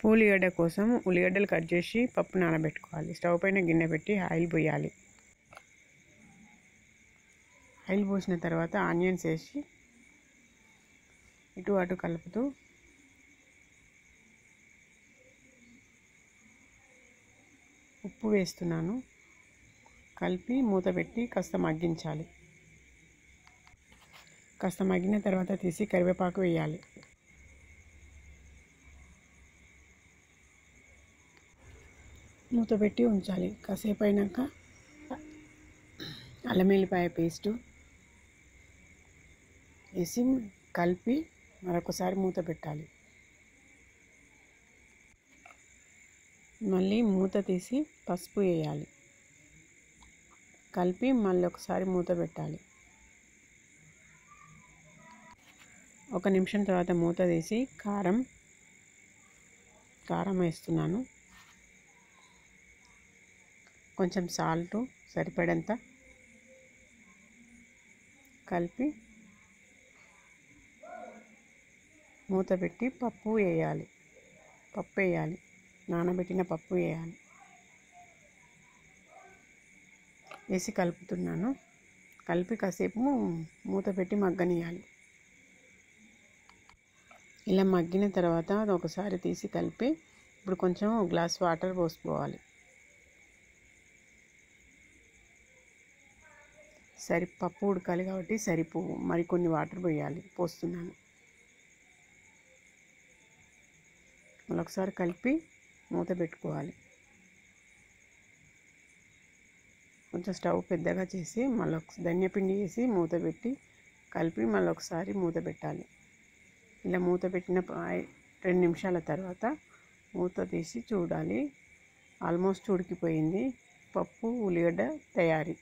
పప్పు ఉల్లిగడ్డ కోసం ఉల్లిగడ్డలు కట్ చేసి పప్పు నానబెట్టుకోవాలి. స్టవ్ పైన గిన్నె పెట్టి ఆయిల్ పోయాలి. ఆయిల్ పోసిన తర్వాత ఆనియన్స్ వేసి ఇటు అటు కలుపుతూ ఉప్పు వేస్తున్నాను. కలిపి మూత పెట్టి కాస్త మగ్గించాలి. కాస్త మగ్గిన తర్వాత తీసి కరివేపాకు వేయాలి. మూత పెట్టి ఉంచాలి. కాసేపు అయినాక అల్లం వెల్లిపాయ పేస్టు వేసి కలిపి మరొకసారి మూత పెట్టాలి. మళ్ళీ మూత తీసి పసుపు వేయాలి. కలిపి మళ్ళీ ఒకసారి మూత పెట్టాలి. ఒక నిమిషం తర్వాత మూత తీసి కారం వేస్తున్నాను. కొంచెం సాల్ట్ సరిపడంత కలిపి మూత పెట్టి పప్పు వేయాలి. నానబెట్టిన పప్పు వేయాలి. వేసి కలుపుతున్నాను. కలిపి కాసేపు మూత పెట్టి మగ్గనియాలి. ఇలా మగ్గిన తర్వాత ఒకసారి తీసి కలిపి ఇప్పుడు కొంచెం గ్లాస్ వాటర్ పోసుకోవాలి. పప్పు ఉడకాలి కాబట్టి మరికొన్ని వాటర్ పోస్తున్నాను. మళ్ళీ ఒకసారి కలిపి మూత పెట్టుకోవాలి. కొంచెం స్టవ్ పెద్దగా చేసి మళ్ళీ ధనియాపిండి వేసి మూత పెట్టి కలిపి మళ్ళీ ఒకసారి మూత పెట్టాలి. ఇలా మూత పెట్టిన 2 నిమిషాల తర్వాత మూత తీసి చూడాలి. ఆల్మోస్ట్ ఉడికిపోయింది. పప్పు ఉల్లిగడ్డ తయారీ.